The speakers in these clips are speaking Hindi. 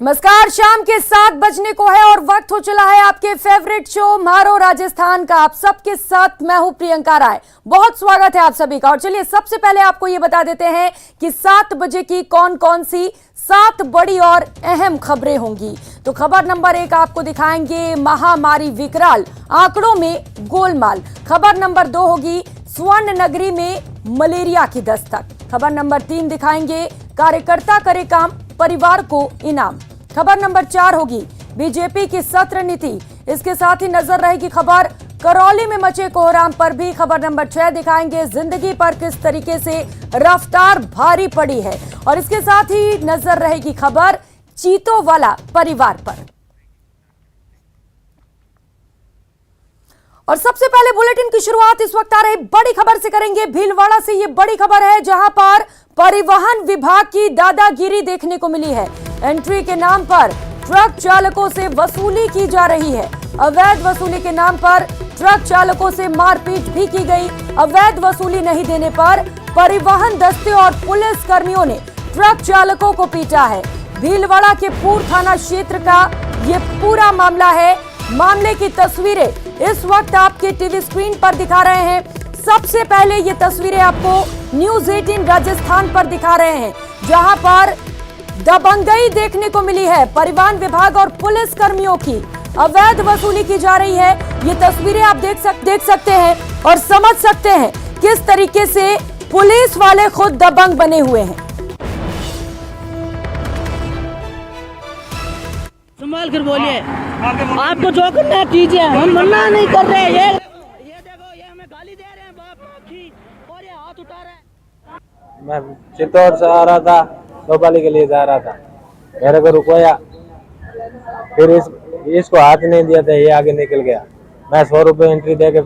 नमस्कार, शाम के 7 बजने को है और वक्त हो चला है आपके फेवरेट शो मारो राजस्थान का। आप सबके साथ मैं हूं प्रियंका राय। बहुत स्वागत है आप सभी का। और चलिए सबसे पहले आपको ये बता देते हैं कि 7 बजे की कौन कौन सी 7 बड़ी और अहम खबरें होंगी। तो खबर नंबर 1 आपको दिखाएंगे महामारी विकराल, आंकड़ों में गोलमाल। खबर नंबर 2 होगी स्वर्ण नगरी में मलेरिया की दस्तक। खबर नंबर 3 दिखाएंगे कार्यकर्ता करे काम, परिवार को इनाम। खबर नंबर 4 होगी बीजेपी की सत्र नीति। इसके साथ ही नजर रहेगी खबर करौली में मचे कोहराम पर भी। खबर नंबर 6 दिखाएंगे जिंदगी पर किस तरीके से रफ्तार भारी पड़ी है। और इसके साथ ही नजर रहेगी खबर चीतों वाला परिवार पर। और सबसे पहले बुलेटिन की शुरुआत इस वक्त आ रही बड़ी खबर से करेंगे। भीलवाड़ा से ये बड़ी खबर है जहां पर परिवहन विभाग की दादागिरी देखने को मिली है। एंट्री के नाम पर ट्रक चालकों से वसूली की जा रही है। अवैध वसूली के नाम पर ट्रक चालकों से मारपीट भी की गई। अवैध वसूली नहीं देने पर परिवहन दस्ते और पुलिस कर्मियों ने ट्रक चालकों को पीटा है। भीलवाड़ा के पूर्व थाना क्षेत्र का ये पूरा मामला है। मामले की तस्वीरें इस वक्त आपके टीवी स्क्रीन पर दिखा रहे हैं। सबसे पहले ये तस्वीरें आपको न्यूज 18 राजस्थान पर दिखा रहे हैं जहां पर दबंगई देखने को मिली है। परिवहन विभाग और पुलिस कर्मियों की अवैध वसूली की जा रही है। ये तस्वीरें आप देख सकते हैं और समझ सकते हैं किस तरीके से पुलिस वाले खुद दबंग बने हुए हैं। संभाल कर बोलिए, आपको जो करना है कीजिए, हम मना नहीं कर रहे। ये देखो, ये हमें गाली दे रहे हैं बाप की, और ये हाथ उठा रहे हैं। मैं चित्तौड़ से आ रहा था, भोपाली के लिए जा रहा था। मेरे को रुकवाया, फिर इसको हाथ नहीं दिया था, ये आगे निकल गया। मैं 100 रुपये एंट्री दे के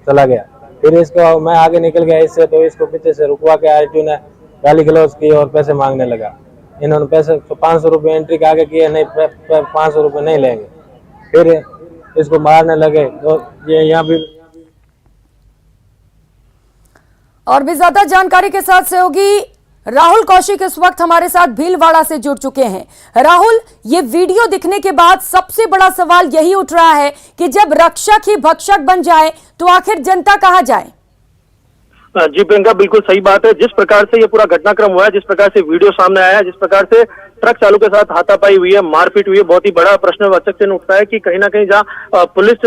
चला गया। फिर इसको मैं आगे निकल गया इससे, तो इसको पीछे से रुकवा के आरटीओ ने गाली गलौज की और पैसे मांगने लगा। इन्होंने पैसे 500 रुपये एंट्री के आगे किए, नहीं 500 रुपये नहीं लेंगे। फिर इसको मारने लगे। तो ये यहाँ भी और भी ज्यादा जानकारी के साथ सहयोगी राहुल कौशिक इस वक्त हमारे साथ भीलवाड़ा से जुड़ चुके हैं। राहुल, ये वीडियो दिखने के बाद सबसे बड़ा सवाल यही उठ रहा है कि जब रक्षक ही भक्षक बन जाए तो आखिर जनता कहां जाए? जी प्रियंका, बिल्कुल सही बात है। जिस प्रकार से ये पूरा घटनाक्रम हुआ है, जिस प्रकार से वीडियो सामने आया है, जिस प्रकार से ट्रक चालू के साथ हाथापाई हुई है, मारपीट हुई है, बहुत ही बड़ा प्रश्नवाचक चिन्ह उठता है कि कहीं ना कहीं जहाँ पुलिस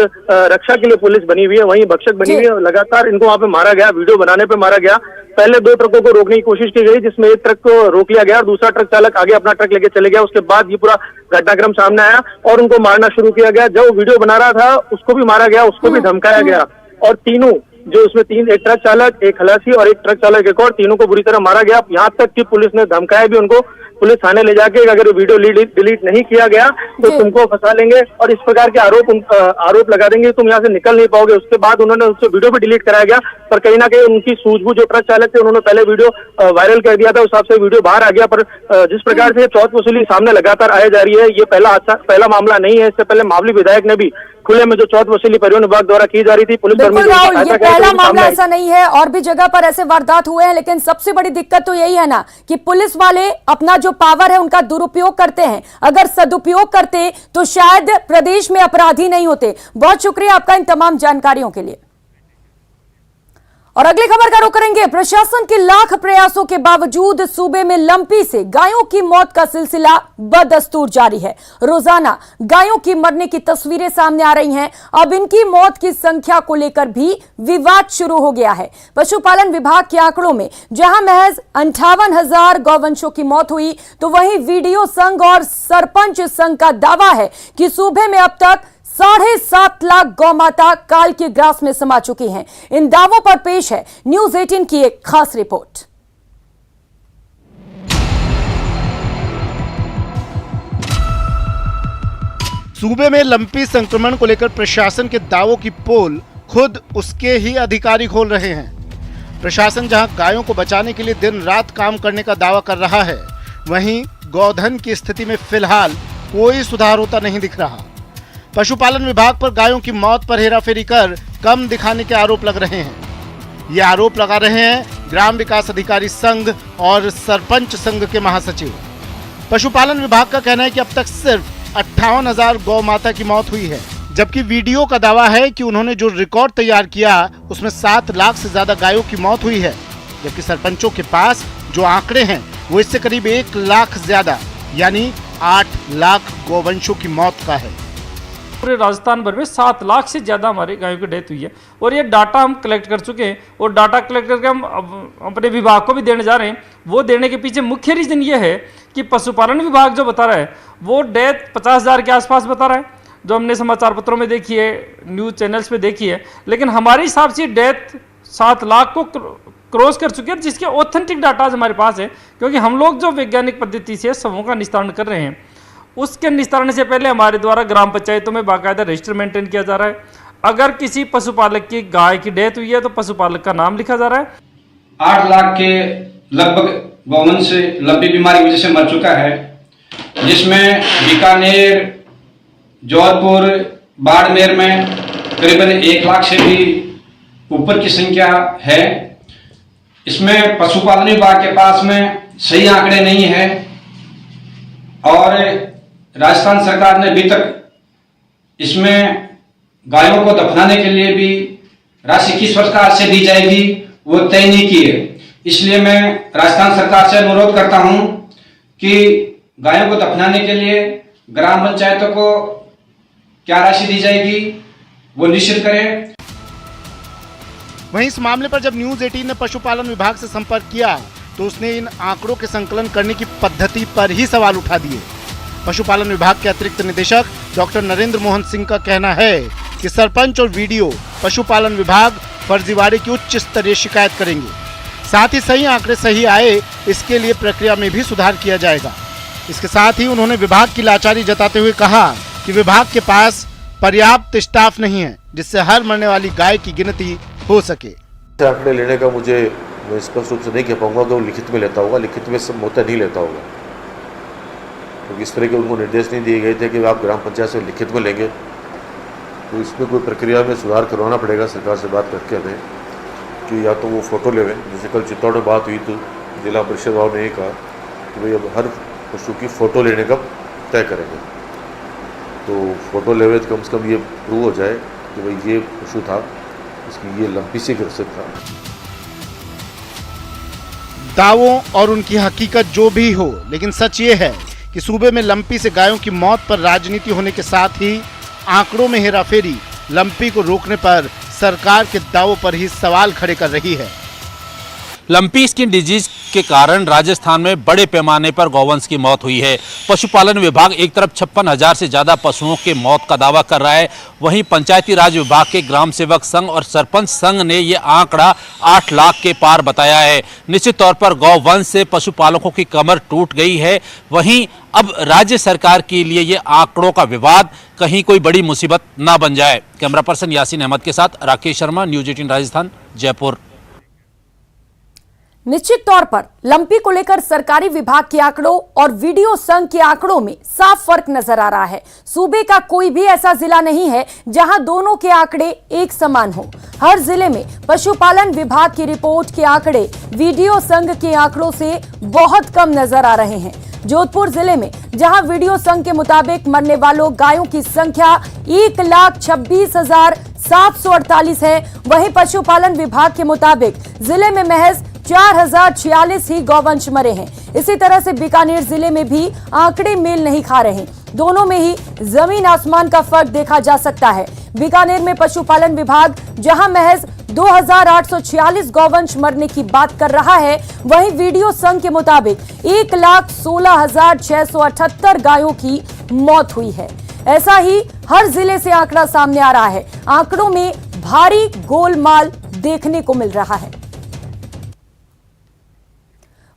रक्षा के लिए पुलिस बनी हुई है, वहीं भक्षक बनी हुई है। लगातार इनको वहां पे मारा गया, वीडियो बनाने पे मारा गया। पहले 2 ट्रकों को रोकने की कोशिश की गई, जिसमें एक ट्रक को रोक लिया गया और दूसरा ट्रक चालक आगे अपना ट्रक लेके चले गया। उसके बाद ये पूरा घटनाक्रम सामने आया और उनको मारना शुरू किया गया। जो वीडियो बना रहा था उसको भी मारा गया, उसको भी धमकाया गया। और तीनों जो उसमें 3, एक ट्रक चालक, एक खलासी और एक ट्रक चालक एक और, तीनों को बुरी तरह मारा गया। यहाँ तक कि पुलिस ने धमकाया भी उनको, पुलिस थाने ले जाके अगर वीडियो डिलीट नहीं किया गया तो तुमको फंसा लेंगे और इस प्रकार के आरोप लगा देंगे, तुम यहाँ से निकल नहीं पाओगे। उसके बाद उन्होंने उससे वीडियो भी डिलीट कराया गया, पर कहीं ना कहीं उनकी सूझबूझ, जो ट्रक चालक थे उन्होंने पहले वीडियो वायरल कर दिया था, उस हिसाब से वीडियो बाहर आ गया। पर जिस प्रकार से चौथ वसूली सामने लगातार आए जा रही है, ये पहला मामला नहीं है। इससे पहले मावली विधायक ने भी खुले में जो चौथ वसूली परिवहन विभाग द्वारा की जा रही थी, पुलिस कर्मी, ये पहला मामला ऐसा नहीं है, और भी जगह पर ऐसे वारदात हुए हैं। लेकिन सबसे बड़ी दिक्कत तो यही है ना कि पुलिस वाले अपना जो पावर है उनका दुरुपयोग करते हैं। अगर सदुपयोग करते तो शायद प्रदेश में अपराधी नहीं होते। बहुत शुक्रिया आपका इन तमाम जानकारियों के लिए। और अगली खबर का रुख करेंगे। प्रशासन के लाख प्रयासों के बावजूद सूबे में लंपी से गायों की मौत का सिलसिला बदस्तूर जारी है। रोजाना गायों की मरने की तस्वीरें सामने आ रही हैं। अब इनकी मौत की संख्या को लेकर भी विवाद शुरू हो गया है। पशुपालन विभाग के आंकड़ों में जहां महज 58,000 गौवंशों की मौत हुई, तो वहीं वीडियो संघ और सरपंच संघ का दावा है कि सूबे में अब तक 7.5 लाख गौमाता काल के ग्रास में समा चुकी हैं। इन दावों पर पेश है न्यूज 18 की एक खास रिपोर्ट। सूबे में लंपी संक्रमण को लेकर प्रशासन के दावों की पोल खुद उसके ही अधिकारी खोल रहे हैं। प्रशासन जहां गायों को बचाने के लिए दिन रात काम करने का दावा कर रहा है, वहीं गोधन की स्थिति में फिलहाल कोई सुधार होता नहीं दिख रहा। पशुपालन विभाग पर गायों की मौत पर हेराफेरी कर कम दिखाने के आरोप लग रहे हैं। ये आरोप लगा रहे हैं ग्राम विकास अधिकारी संघ और सरपंच संघ के महासचिव। पशुपालन विभाग का कहना है कि अब तक सिर्फ 58,000 गौ माता की मौत हुई है, जबकि वीडियो का दावा है कि उन्होंने जो रिकॉर्ड तैयार किया उसमें 7 लाख से ज्यादा गायों की मौत हुई है, जबकि सरपंचों के पास जो आंकड़े हैं वो इससे करीब 1 लाख ज्यादा यानी 8 लाख गौवंशों की मौत का है। पूरे राजस्थान भर में 7 लाख से ज़्यादा हमारे गायों की डेथ हुई है और ये डाटा हम कलेक्ट कर चुके हैं और डाटा कलेक्ट करके हम अपने विभाग को भी देने जा रहे हैं। वो देने के पीछे मुख्य रीज़न ये है कि पशुपालन विभाग जो बता रहा है वो डेथ 50,000 के आसपास बता रहा है, जो हमने समाचार पत्रों में देखी है, न्यूज़ चैनल्स पे देखी है, लेकिन हमारे हिसाब से डेथ 7 लाख को क्रॉस कर चुकी है, जिसके ऑथेंटिक डाटा हमारे पास है। क्योंकि हम लोग जो वैज्ञानिक पद्धति से शवों का निस्तारण कर रहे हैं, उसके निस्तारण से पहले हमारे द्वारा ग्राम पंचायतों में बाकायदा रजिस्टर मेंटेन किया जा रहा है। अगर किसी पशुपालक की गाय की डेथ हुई है तो पशुपालक का नाम लिखा जा रहा है। 8 लाख के लगभग गौवंश लंबी बीमारी की वजह से मर चुका है, जिसमें बीकानेर, जोधपुर, बाड़मेर में करीबन 1 लाख से भी ऊपर की संख्या है। इसमें पशुपालन विभाग के पास में सही आंकड़े नहीं है और राजस्थान सरकार ने अभी तक इसमें गायों को दफनाने के लिए भी राशि किस प्रकार से दी जाएगी वो तय नहीं की है। इसलिए मैं राजस्थान सरकार से अनुरोध करता हूं कि गायों को दफनाने के लिए ग्राम पंचायतों को क्या राशि दी जाएगी वो निश्चित करें। वहीं इस मामले पर जब न्यूज 18 ने पशुपालन विभाग से संपर्क किया तो उसने इन आंकड़ों के संकलन करने की पद्धति पर ही सवाल उठा दिए। पशुपालन विभाग के अतिरिक्त निदेशक डॉक्टर नरेंद्र मोहन सिंह का कहना है कि सरपंच और वीडियो पशुपालन विभाग फर्जीवाड़े की उच्च स्तरीय शिकायत करेंगे। साथ ही सही आंकड़े सही आए इसके लिए प्रक्रिया में भी सुधार किया जाएगा। इसके साथ ही उन्होंने विभाग की लाचारी जताते हुए कहा कि विभाग के पास पर्याप्त स्टाफ नहीं है जिससे हर मरने वाली गाय की गिनती हो सके। आंकड़े लेने का मुझे मैं स्पष्ट रूप से नहीं कह पाऊंगा कि वो लिखित में लेता होगा, लिखित में सब होता नहीं लेता होगा, क्योंकि इस तरह के उनको निर्देश नहीं दिए गए थे कि आप ग्राम पंचायत से लिखित में लेंगे। तो इसमें कोई प्रक्रिया में सुधार करवाना पड़ेगा सरकार से बात करके हमें, कि या तो वो फ़ोटो लेवें। जैसे कल चित्तौड़ में बात हुई तो जिला परिषद वालों ने ये कहा कि भाई अब हर पशु की फ़ोटो लेने का तय करेंगे, तो फ़ोटो लेवे तो कम से कम ये प्रूव हो जाए कि भाई ये पशु था, इसकी ये लंपी सी ग्रसित था। दावों और उनकी हकीकत जो भी हो, लेकिन सच ये है कि सूबे में लंपी से गायों की मौत पर राजनीति होने के साथ ही आंकड़ों में हेराफेरी लंपी को रोकने पर सरकार के दावों पर ही सवाल खड़े कर रही है। लंपी स्किन डिजीज के कारण राजस्थान में बड़े पैमाने पर गौवंश की मौत हुई है। पशुपालन विभाग एक तरफ 56,000 से ज़्यादा पशुओं के मौत का दावा कर रहा है, वहीं पंचायती राज विभाग के ग्राम सेवक संघ और सरपंच संघ ने ये आंकड़ा 8 लाख के पार बताया है। निश्चित तौर पर गौवंश से पशुपालकों की कमर टूट गई है। वहीं अब राज्य सरकार के लिए ये आंकड़ों का विवाद कहीं कोई बड़ी मुसीबत ना बन जाए। कैमरा पर्सन यासीन अहमद के साथ राकेश शर्मा, न्यूज 18 राजस्थान, जयपुर। निश्चित तौर पर लंपी को लेकर सरकारी विभाग के आंकड़ों और वीडियो संघ के आंकड़ों में साफ फर्क नजर आ रहा है। सूबे का कोई भी ऐसा जिला नहीं है जहां दोनों के आंकड़े एक समान हो। हर जिले में पशुपालन विभाग की रिपोर्ट के आंकड़े वीडियो संघ के आंकड़ों से बहुत कम नजर आ रहे हैं। जोधपुर जिले में जहां वीडियो संघ के मुताबिक मरने वालों गायों की संख्या 1,26,748 है, वहीं पशुपालन विभाग के मुताबिक जिले में महज 4,046 ही गौवंश मरे हैं। इसी तरह से बीकानेर जिले में भी आंकड़े मेल नहीं खा रहे। दोनों में ही जमीन आसमान का फर्क देखा जा सकता है। बीकानेर में पशुपालन विभाग जहां महज 2,846 गौवंश मरने की बात कर रहा है, वहीं वीडियो संघ के मुताबिक 1,16,678 गायों की मौत हुई है। ऐसा ही हर जिले से आंकड़ा सामने आ रहा है। आंकड़ों में भारी गोलमाल देखने को मिल रहा है।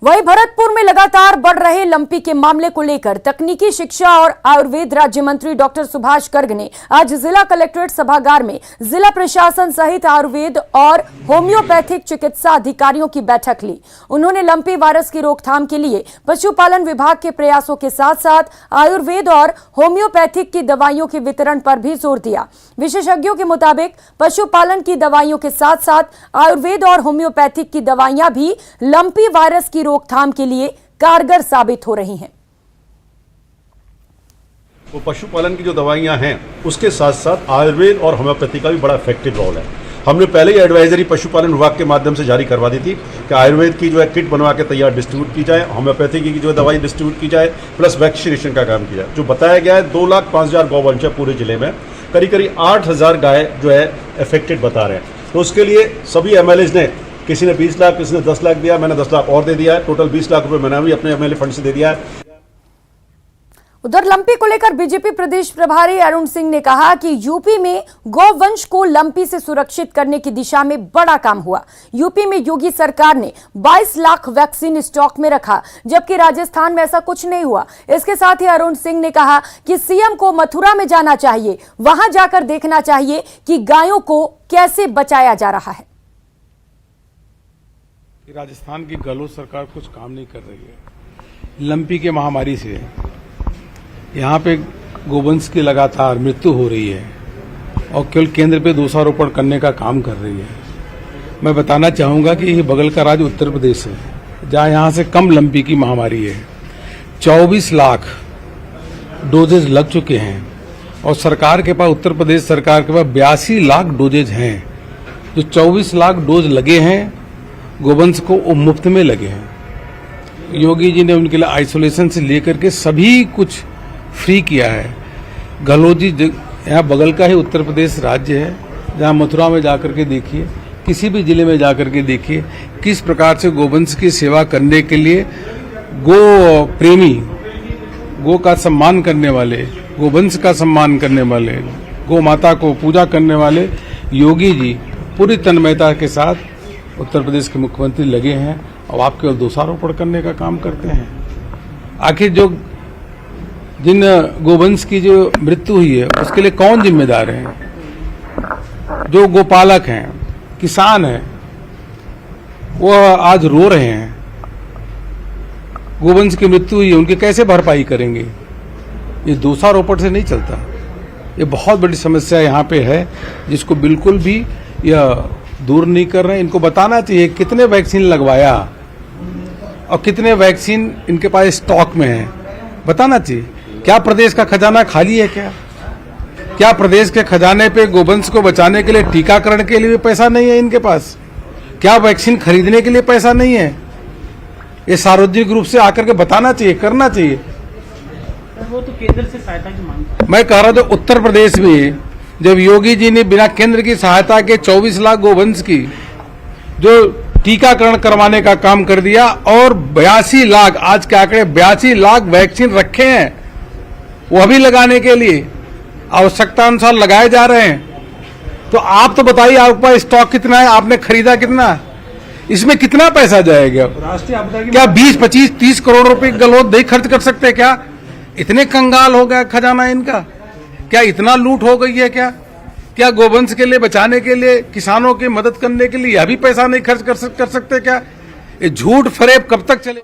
वहीं भरतपुर में लगातार बढ़ रहे लंपी के मामले को लेकर तकनीकी शिक्षा और आयुर्वेद राज्य मंत्री डॉक्टर सुभाष गर्ग ने आज जिला कलेक्ट्रेट सभागार में जिला प्रशासन सहित आयुर्वेद और होम्योपैथिक चिकित्सा अधिकारियों की बैठक ली। उन्होंने लंपी वायरस की रोकथाम के लिए पशुपालन विभाग के प्रयासों के साथ साथ आयुर्वेद और होम्योपैथिक की दवाइयों के वितरण पर भी जोर दिया। विशेषज्ञों के मुताबिक पशुपालन की दवाइयों के साथ साथ आयुर्वेद और होम्योपैथिक की दवाइयां भी लंपी वायरस की रोकथाम के लिए कारगर साबित हो रही हैं। वो पशुपालन की जो दवाइयाँ हैं उसके साथ साथ आयुर्वेद और होम्योपैथी का भी बड़ा इफेक्टिव रोल है। हमने पहले ही एडवाइजरी पशुपालन विभाग के माध्यम से जारी करवा दी थी कि आयुर्वेद की जो है किट बनवा के तैयार डिस्ट्रीब्यूट की जाए, होम्योपैथी की जो है दवाई डिस्ट्रीब्यूट की जाए, प्लस वैक्सीनेशन का काम किया जाए। जो बताया गया है 2,05,000 गौवंश है पूरे जिले में, करीब 8,000 गाय जो है अफेक्टेड बता रहे हैं। तो उसके लिए सभी MLAs ने, किसी ने 20 लाख, किसी ने 10 लाख दिया, मैंने 10 लाख और दे दिया है, टोटल 20 लाख रुपए मैंने भी अपने MLA फंड से दे दिया है। उधर लंपी को लेकर बीजेपी प्रदेश प्रभारी अरुण सिंह ने कहा कि यूपी में गौवंश को लंपी से सुरक्षित करने की दिशा में बड़ा काम हुआ। यूपी में योगी सरकार ने 22 लाख वैक्सीन स्टॉक में रखा, जबकि राजस्थान में ऐसा कुछ नहीं हुआ। इसके साथ ही अरुण सिंह ने कहा कि सीएम को मथुरा में जाना चाहिए, वहां जाकर देखना चाहिए कि गायों को कैसे बचाया जा रहा है। राजस्थान की गहलोत सरकार कुछ काम नहीं कर रही है। लंपी के महामारी से यहाँ पे गोवंश की लगातार मृत्यु हो रही है और केवल केंद्र पे दोषारोपण करने का काम कर रही है। मैं बताना चाहूंगा कि ये बगल का राज्य उत्तर प्रदेश है, जहाँ यहाँ से कम लंपी की महामारी है। 24 लाख डोजेज लग चुके हैं और सरकार के पास, उत्तर प्रदेश सरकार के पास 82 लाख डोजेज हैं। जो 24 लाख डोज लगे हैं गोवंश को, वो मुफ्त में लगे हैं। योगी जी ने उनके लिए आइसोलेशन से लेकर के सभी कुछ फ्री किया है। गहलोत जी यहाँ बगल का ही उत्तर प्रदेश राज्य है, जहाँ मथुरा में जाकर के देखिए, किसी भी जिले में जाकर के देखिए किस प्रकार से गोवंश की सेवा करने के लिए गो प्रेमी, गो का सम्मान करने वाले, गोवंश का सम्मान करने वाले, गो माता को पूजा करने वाले योगी जी पूरी तन्मयता के साथ उत्तर प्रदेश के मुख्यमंत्री लगे हैं और आप केवल दोषारोपण करने का काम करते हैं। आखिर जो जिन गोवंश की जो मृत्यु हुई है उसके लिए कौन जिम्मेदार है? जो गोपालक हैं, किसान हैं, वो आज रो रहे हैं। गोवंश की मृत्यु हुई है, उनकी कैसे भरपाई करेंगे? ये दोषारोपण से नहीं चलता। ये बहुत बड़ी समस्या यहाँ पे है, जिसको बिल्कुल भी यह दूर नहीं कर रहे हैं। इनको बताना चाहिए कितने वैक्सीन लगवाया और कितने वैक्सीन इनके पास स्टॉक में है, बताना चाहिए। क्या प्रदेश का खजाना खाली है? क्या प्रदेश के खजाने पे गोवंश को बचाने के लिए टीकाकरण के लिए पैसा नहीं है इनके पास? क्या वैक्सीन खरीदने के लिए पैसा नहीं है? ये सार्वजनिक रूप से आकर के बताना चाहिए, करना चाहिए। वो तो केंद्र से सहायता की मांग। मैं कह रहा था उत्तर प्रदेश में जब योगी जी ने बिना केंद्र की सहायता के 24 लाख गोवंश की जो टीकाकरण करवाने का काम कर दिया और 82 लाख, आज के आंकड़े 82 लाख वैक्सीन रखे हैं, वो अभी लगाने के लिए आवश्यकता अनुसार लगाए जा रहे हैं। तो आप तो बताइए, आपके पास स्टॉक कितना है, आपने खरीदा कितना, इसमें कितना पैसा जाएगा? राष्ट्रीय आपदा की क्या 20, 25, 30 करोड़ रुपए गहलोत नहीं खर्च कर सकते क्या? इतने कंगाल हो गया खजाना इनका? क्या इतना लूट हो गई है क्या गोवंश के लिए बचाने के लिए, किसानों की मदद करने के लिए यह भी पैसा नहीं खर्च कर सकते क्या? ये झूठ फरेब कब तक चले?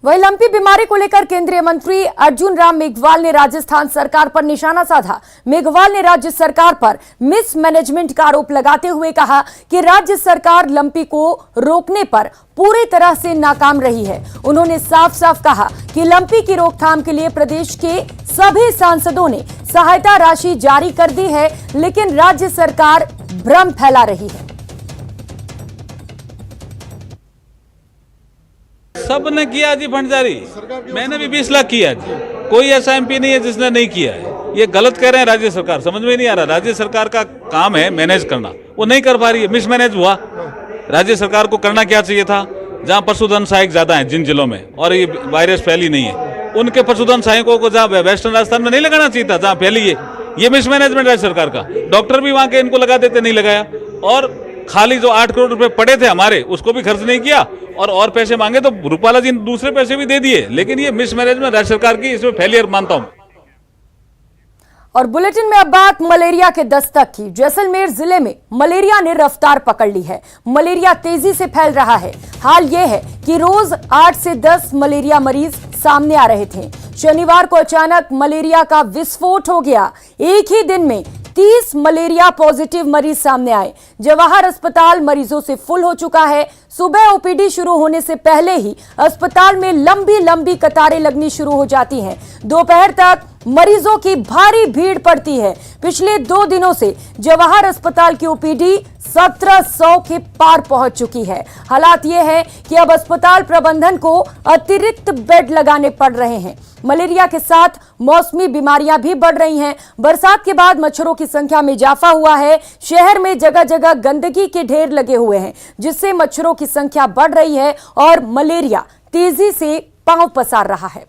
वही लंपी बीमारी को लेकर केंद्रीय मंत्री अर्जुन राम मेघवाल ने राजस्थान सरकार पर निशाना साधा। मेघवाल ने राज्य सरकार पर मिसमैनेजमेंट का आरोप लगाते हुए कहा कि राज्य सरकार लंपी को रोकने पर पूरी तरह से नाकाम रही है। उन्होंने साफ साफ कहा कि लंपी की रोकथाम के लिए प्रदेश के सभी सांसदों ने सहायता राशि जारी कर दी है, लेकिन राज्य सरकार भ्रम फैला रही है। सब ने किया जी फंड जारी, मैंने भी 20 लाख किया जी। कोई ऐसा MP नहीं है जिसने नहीं किया है। ये गलत कह रहे हैं राज्य सरकार, समझ में नहीं आ रहा। राज्य सरकार का काम है मैनेज करना, वो नहीं कर पा रही है, मिसमैनेज हुआ। राज्य सरकार को करना क्या चाहिए था? जहाँ पशुधन सहायक ज्यादा है जिन जिलों में और ये वायरस फैली नहीं है, उनके पशुधन सहायकों को जहाँ वेस्टर्न राजस्थान में नहीं लगाना चाहिए था जहाँ फैली है। ये मिसमैनेजमेंट राज्य सरकार का। डॉक्टर भी वहाँ के इनको लगा देते, नहीं लगाया। और खाली जो 8 करोड़ रुपए पड़े थे हमारे, उसको भी खर्च नहीं किया और पैसे मांगे तो रूपाला जी ने दूसरे पैसे भी दे दिए। लेकिन ये मिसमैनेजमेंट राज्य सरकार की, इसमें फेलियर मानता हूं। और बुलेटिन में अब बात मलेरिया के दस्तक की। जैसलमेर जिले में मलेरिया ने रफ्तार पकड़ ली है। मलेरिया तेजी से फैल रहा है। हाल यह है कि रोज 8 से 10 मलेरिया मरीज सामने आ रहे थे। शनिवार को अचानक मलेरिया का विस्फोट हो गया। एक ही दिन में 30 मलेरिया पॉजिटिव मरीज सामने आए। जवाहर अस्पताल मरीजों से फुल हो चुका है। सुबह ओपीडी शुरू होने से पहले ही अस्पताल में लंबी लंबी कतारें लगनी शुरू हो जाती हैं। दोपहर तक मरीजों की भारी भीड़ पड़ती है। पिछले 2 दिनों से जवाहर अस्पताल की ओपीडी 1700 के पार पहुंच चुकी है। हालात ये है कि अब अस्पताल प्रबंधन को अतिरिक्त बेड लगाने पड़ रहे हैं। मलेरिया के साथ मौसमी बीमारियां भी बढ़ रही हैं। बरसात के बाद मच्छरों की संख्या में इजाफा हुआ है। शहर में जगह जगह गंदगी के ढेर लगे हुए हैं, जिससे मच्छरों की संख्या बढ़ रही है और मलेरिया तेजी से पांव पसार रहा है।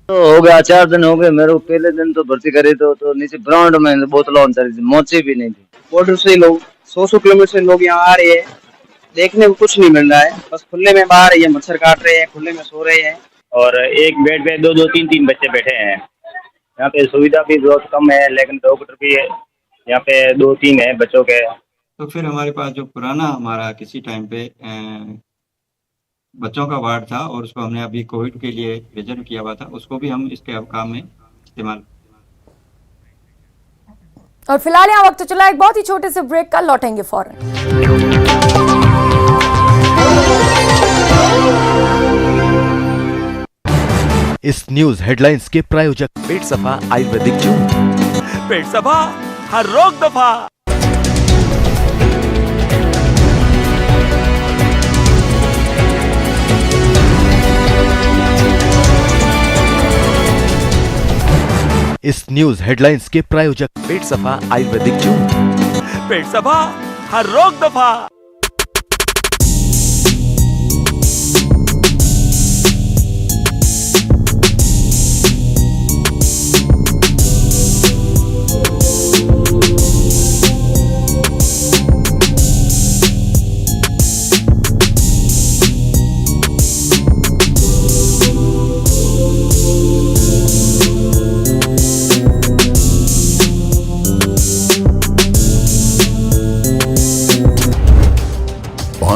तो हो गया 4 दिन हो गए मेरे को। पहले दिन तो भर्ती करे तो नीचे ग्राउंड में बोतल मोची भी नहीं थी। बॉर्डर से लोग 100 किलोमीटर से लोग यहाँ आ रहे हैं, देखने को कुछ नहीं मिल रहा है। बस खुले में बाहर ये मच्छर काट रहे हैं, खुले में सो रहे हैं और एक बेड पे 2-2 3-3 बच्चे बैठे हैं। यहाँ पे सुविधा भी बहुत कम है, लेकिन डॉक्टर भी है यहाँ पे 2-3 है बच्चों के। तो फिर हमारे पास जो पुराना हमारा किसी टाइम पे बच्चों का वार्ड था और उसको हमने अभी कोविड के लिए रिजर्व किया हुआ था, उसको भी हम इसके काम में इस्तेमाल। और फिलहाल यहाँ वक्त चला एक बहुत ही छोटे से ब्रेक का, लौटेंगे फौरन। इस न्यूज हेडलाइंस के प्रायोजक पेट सफा आयुर्वेदिक जून। पेट सफा हर रोग दफा। इस न्यूज हेडलाइंस के प्रायोजक पेट सफा आयुर्वेदिक जून। पेट सफा हर रोग दफा।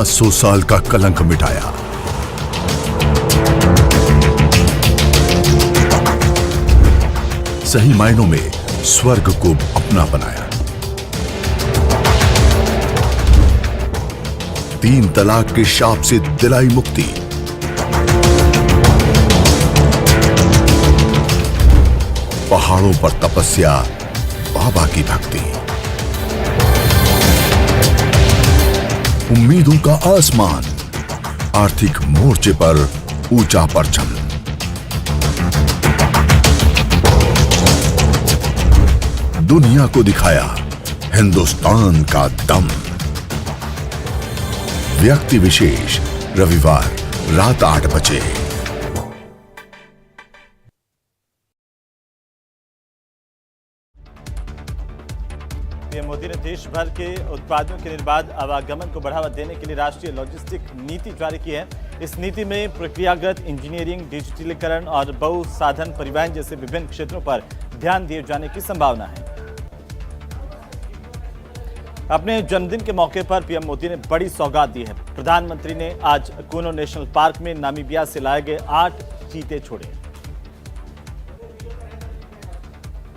सौ साल का कलंक मिटाया, सही मायनों में स्वर्ग को अपना बनाया। 3 तलाक के शाप से दिलाई मुक्ति, पहाड़ों पर तपस्या, बाबा की भक्ति, उम्मीदों का आसमान, आर्थिक मोर्चे पर ऊंचा परचम। दुनिया को दिखाया हिंदुस्तान का दम। व्यक्ति विशेष रविवार रात 8 बजे। पीएम मोदी ने देश भर के उत्पादों के निर्बाध आवागमन को बढ़ावा देने के लिए राष्ट्रीय लॉजिस्टिक नीति जारी की है। इस नीति में प्रक्रियागत इंजीनियरिंग, डिजिटलीकरण और बहुसाधन परिवहन जैसे विभिन्न क्षेत्रों पर ध्यान दिए जाने की संभावना है। अपने जन्मदिन के मौके पर पीएम मोदी ने बड़ी सौगात दी है। प्रधानमंत्री ने आज कुनो नेशनल पार्क में नामीबिया से लाए गए 8 चीते छोड़े।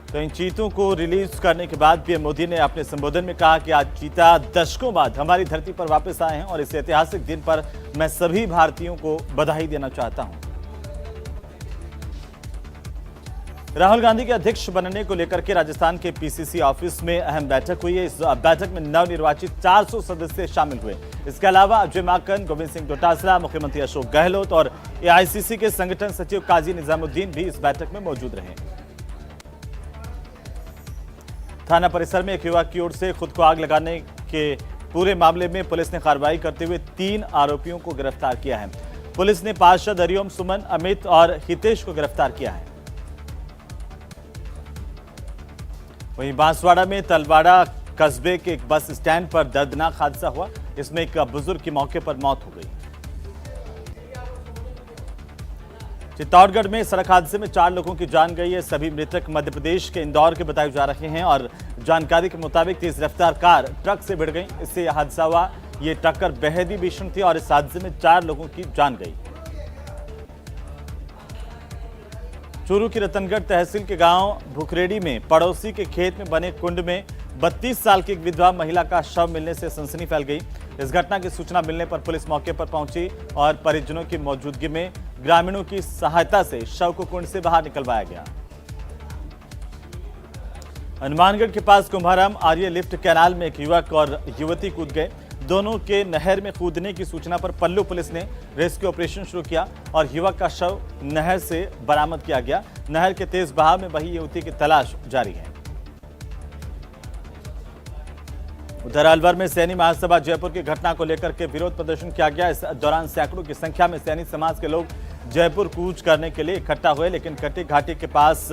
तो इन चीतों को रिलीज करने के बाद पीएम मोदी ने अपने संबोधन में कहा कि आज चीता दशकों बाद हमारी धरती पर वापस आए हैं और इस ऐतिहासिक दिन पर मैं सभी भारतीयों को बधाई देना चाहता हूं। राहुल गांधी के अध्यक्ष बनने को लेकर के राजस्थान के पीसीसी ऑफिस में अहम बैठक हुई है। इस बैठक में नवनिर्वाचित 400 सदस्य शामिल हुए। इसके अलावा अजय माकन, गोविंद सिंह डोटासरा, मुख्यमंत्री अशोक गहलोत और एआईसीसी के संगठन सचिव काजी निजामुद्दीन भी इस बैठक में मौजूद रहे। थाना परिसर में एक युवक की ओर से खुद को आग लगाने के पूरे मामले में पुलिस ने कार्रवाई करते हुए 3 आरोपियों को गिरफ्तार किया है। पुलिस ने पार्षद हरिओम सुमन, अमित और हितेश को गिरफ्तार किया है। वहीं बांसवाड़ा में तलवाड़ा कस्बे के एक बस स्टैंड पर दर्दनाक हादसा हुआ। इसमें एक बुजुर्ग की मौके पर मौत हो गई। चित्तौड़गढ़ में सड़क हादसे में 4 लोगों की जान गई है। सभी मृतक मध्य प्रदेश के इंदौर के बताए जा रहे हैं और जानकारी के मुताबिक तेज रफ्तार कार ट्रक से भिड़ गई। इससे यह हादसा हुआ। ये टक्कर बेहद ही भीषण थी और इस हादसे में 4 लोगों की जान गई। चूरू की रतनगढ़ तहसील के गांव भुखरेड़ी में पड़ोसी के खेत में बने कुंड में 32 साल की एक विधवा महिला का शव मिलने से सनसनी फैल गई। इस घटना की सूचना मिलने पर पुलिस मौके पर पहुंची और परिजनों की मौजूदगी में ग्रामीणों की सहायता से शव को कुंड से बाहर निकलवाया गया। हनुमानगढ़ के पास कुंभाराम आर्य लिफ्ट कैनाल में एक युवक और युवती कूद गए। दोनों के नहर में कूदने की सूचना पर पल्लू पुलिस ने रेस्क्यू ऑपरेशन शुरू किया और युवक का शव नहर से बरामद किया गया। नहर के तेज बहाव में बही युवती की तलाश जारी है। उधर अलवर में सैनी महासभा जयपुर की घटना को लेकर के विरोध प्रदर्शन किया गया। इस दौरान सैकड़ों की संख्या में सैनी समाज के लोग जयपुर कूच करने के लिए इकट्ठा हुए, लेकिन कटी घाटी के पास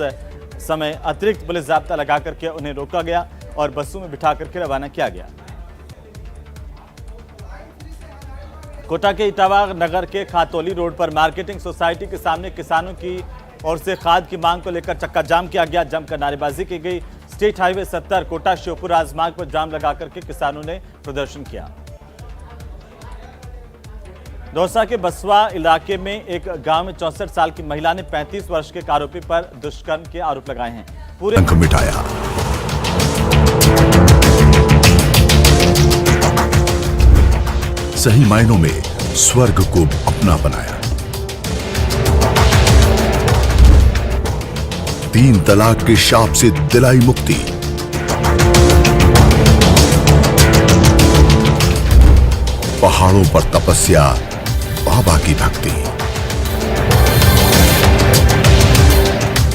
समय अतिरिक्त पुलिस जाब्ता लगा करके उन्हें रोका गया और बसों में बिठा करके रवाना किया गया। कोटा के इटावा नगर के खातौली रोड पर मार्केटिंग सोसाइटी के सामने किसानों की ओर से खाद की मांग को लेकर चक्का जाम किया गया। जमकर नारेबाजी की गई। स्टेट हाईवे 70 कोटा श्योपुर राजमार्ग पर जाम लगा करके किसानों ने प्रदर्शन किया। दौसा के बसवा इलाके में एक गांव में 64 साल की महिला ने 35 वर्ष के आरोपी पर दुष्कर्म के आरोप लगाए हैं। पूरे अंक मिटाया। सही मायनों में स्वर्ग को अपना बनाया। 3 तलाक के शाप से दिलाई मुक्ति। पहाड़ों पर तपस्या, बाबा की भक्ति।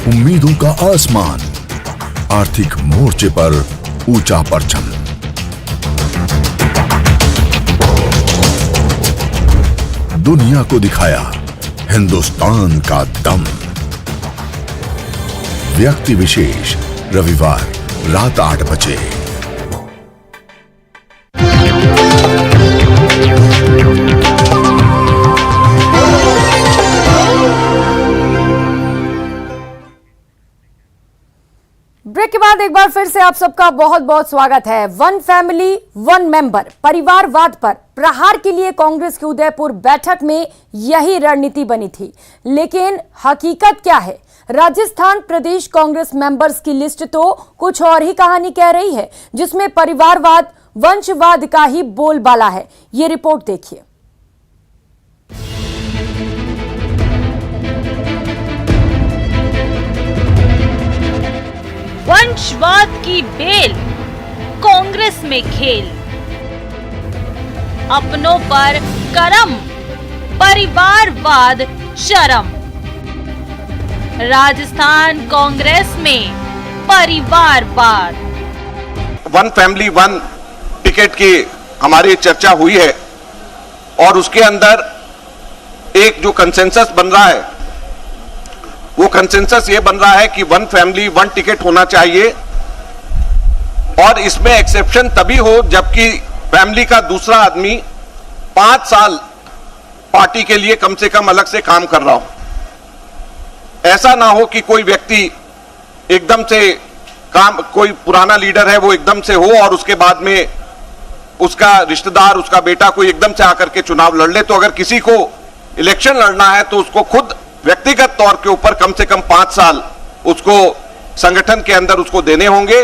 उम्मीदों का आसमान, आर्थिक मोर्चे पर ऊंचा परचम। दुनिया को दिखाया हिंदुस्तान का दम। व्यक्ति विशेष रविवार रात 8 बजे। ब्रेक के बाद एक बार फिर से आप सबका बहुत बहुत स्वागत है। वन फैमिली वन मेंबर परिवारवाद पर प्रहार के लिए कांग्रेस की उदयपुर बैठक में यही रणनीति बनी थी, लेकिन हकीकत क्या है? राजस्थान प्रदेश कांग्रेस मेंबर्स की लिस्ट तो कुछ और ही कहानी कह रही है, जिसमें परिवारवाद वंशवाद का ही बोलबाला है। ये रिपोर्ट देखिए। वंशवाद की बेल, कांग्रेस में खेल। अपनों पर करम, परिवारवाद शर्म। राजस्थान कांग्रेस में परिवारवाद। वन फैमिली वन टिकट की हमारी चर्चा हुई है और उसके अंदर एक जो कंसेंसस बन रहा है, वो कंसेंसस ये बन रहा है कि वन फैमिली वन टिकट होना चाहिए और इसमें एक्सेप्शन तभी हो जबकि फैमिली का दूसरा आदमी 5 साल पार्टी के लिए कम से कम अलग से काम कर रहा हो। ऐसा ना हो कि कोई व्यक्ति एकदम से कोई पुराना लीडर है वो एकदम से हो और उसके बाद में उसका रिश्तेदार, उसका बेटा कोई एकदम से आकर के चुनाव लड़ ले। तो अगर किसी को इलेक्शन लड़ना है तो उसको खुद व्यक्तिगत तौर के ऊपर कम से कम 5 साल उसको संगठन के अंदर उसको देने होंगे।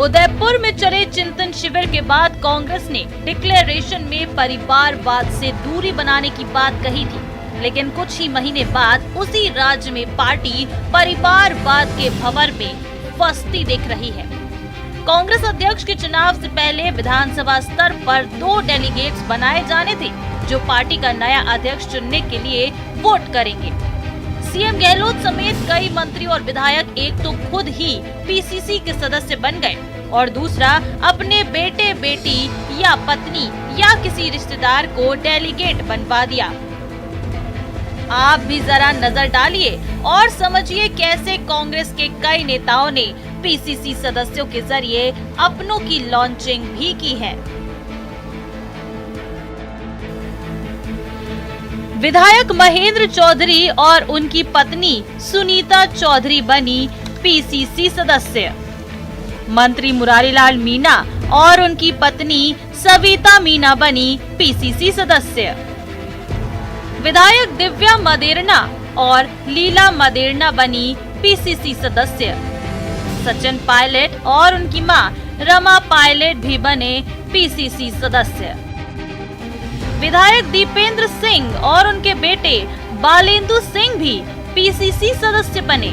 उदयपुर में चले चिंतन शिविर के बाद कांग्रेस ने डिक्लेरेशन में परिवारवाद से दूरी बनाने की बात कही थी, लेकिन कुछ ही महीने बाद उसी राज्य में पार्टी परिवारवाद के भंवर में फंसती दिख रही है। कांग्रेस अध्यक्ष के चुनाव से पहले विधानसभा स्तर पर 2 डेलीगेट्स बनाए जाने थे, जो पार्टी का नया अध्यक्ष चुनने के लिए वोट करेंगे। सीएम गहलोत समेत कई मंत्री और विधायक एक तो खुद ही पीसीसी के सदस्य बन गए और दूसरा अपने बेटे बेटी या पत्नी या किसी रिश्तेदार को डेलीगेट बनवा दिया। आप भी जरा नजर डालिए और समझिए कैसे कांग्रेस के कई नेताओं ने पीसीसी सदस्यों के जरिए अपनों की लॉन्चिंग भी की है। विधायक महेंद्र चौधरी और उनकी पत्नी सुनीता चौधरी बनी पीसीसी सदस्य। मंत्री मुरारीलाल मीणा और उनकी पत्नी सविता मीणा बनी पीसीसी सदस्य। विधायक दिव्या मदेरणा और लीला मदेरणा बनी पीसीसी सदस्य। सचिन पायलट और उनकी मां रमा पायलट भी बने पीसीसी सदस्य। विधायक दीपेंद्र सिंह और उनके बेटे बालेंदु सिंह भी पीसीसी सदस्य बने।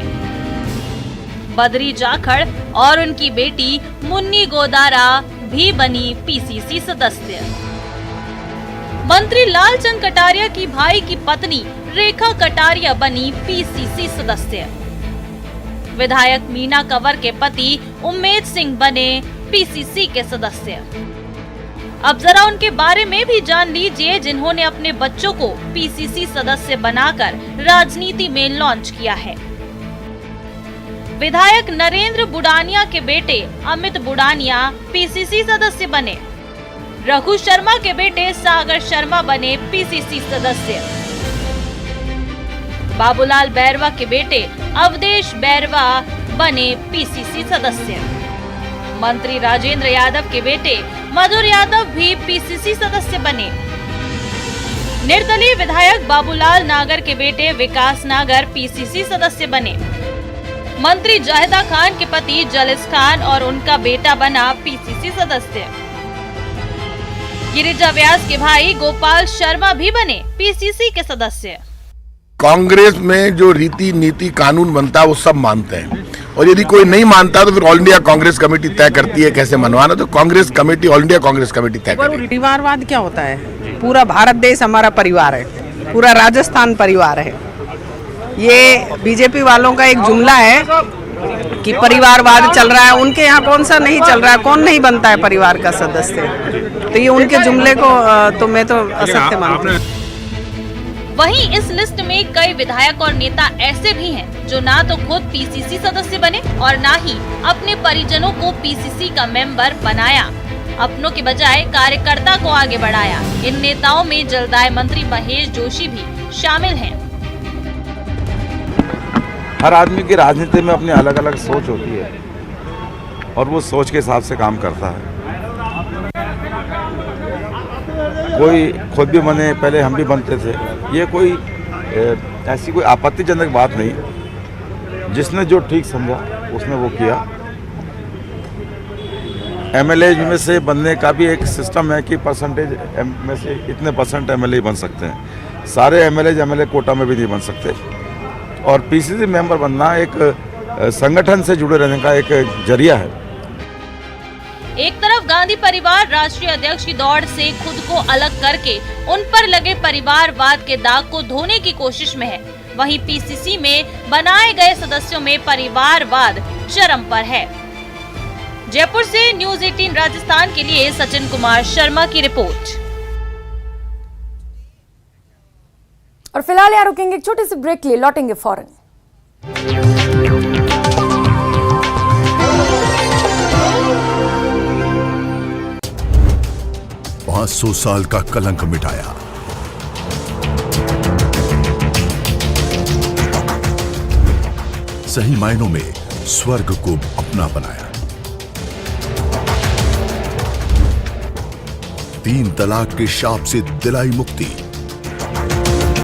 बद्री जाखड़ और उनकी बेटी मुन्नी गोदारा भी बनी पीसीसी सदस्य। मंत्री लालचंद कटारिया की भाई की पत्नी रेखा कटारिया बनी पीसीसी सदस्य। विधायक मीना कंवर के पति उम्मेद सिंह बने पीसीसी के सदस्य। अब जरा उनके बारे में भी जान लीजिए जिन्होंने अपने बच्चों को पीसीसी सदस्य बनाकर राजनीति में लॉन्च किया है। विधायक नरेंद्र बुडानिया के बेटे अमित बुडानिया पीसीसी सदस्य बने। रघु शर्मा के बेटे सागर शर्मा बने पीसीसी सदस्य। बाबूलाल बैरवा के बेटे अवधेश बैरवा बने पीसीसी सदस्य। मंत्री राजेंद्र यादव के बेटे मधुर यादव भी पीसीसी सदस्य बने। निर्दलीय विधायक बाबूलाल नागर के बेटे विकास नागर पीसीसी सदस्य बने। मंत्री जाहिदा खान के पति जलिस खान और उनका बेटा बना पीसीसी सदस्य। गिरिजा व्यास के भाई गोपाल शर्मा भी बने पीसीसी के सदस्य। कांग्रेस में जो रीति नीति कानून बनता है वो सब मानते हैं, और यदि कोई नहीं मानता तो फिर ऑल इंडिया कांग्रेस कमेटी तय करती है कैसे मनवाना। तो Congress committee, all India Congress committee तय करेगी। परिवारवाद क्या होता है? पूरा भारत देश हमारा परिवार है, पूरा राजस्थान परिवार है। ये बीजेपी वालों का एक जुमला है कि परिवारवाद चल रहा है। उनके यहाँ कौन सा नहीं चल रहा है? कौन नहीं बनता है परिवार का सदस्य? तो ये उनके जुमले को तो मैं तो असत्य मानती हूँ। वहीं इस लिस्ट में कई विधायक और नेता ऐसे भी हैं जो ना तो खुद पीसीसी सदस्य बने और ना ही अपने परिजनों को पीसीसी का मेंबर बनाया। अपनों के बजाय कार्यकर्ता को आगे बढ़ाया। इन नेताओं में जलदाय मंत्री महेश जोशी भी शामिल हैं। हर आदमी की राजनीति में अपनी अलग अलग सोच होती है और वो सोच के हिसाब से काम करता है। कोई खुद भी बने, पहले हम भी बनते थे। ये कोई ऐसी कोई आपत्तिजनक बात नहीं। जिसने जो ठीक समझा उसने वो किया। एमएलए में से बनने का भी एक सिस्टम है कि परसेंटेज में से इतने % एमएलए बन सकते हैं। सारे एमएलए कोटा में भी नहीं बन सकते। और पीसीसी मेंबर बनना एक संगठन से जुड़े रहने का एक जरिया है। एक तरफ गांधी परिवार राष्ट्रीय अध्यक्ष की दौड़ से खुद को अलग करके उन पर लगे परिवारवाद के दाग को धोने की कोशिश में है, वहीं पीसीसी में बनाए गए सदस्यों में परिवारवाद चरम पर है। जयपुर से न्यूज़ 18 राजस्थान के लिए सचिन कुमार शर्मा की रिपोर्ट। और फिलहाल यहाँ रुकेंगे, एक छोटे से ब्रेक के लिए, लौटेंगे फौरन। 500 साल का कलंक मिटाया, सही मायनों में स्वर्ग को अपना बनाया। 3 तलाक के शाप से दिलाई मुक्ति,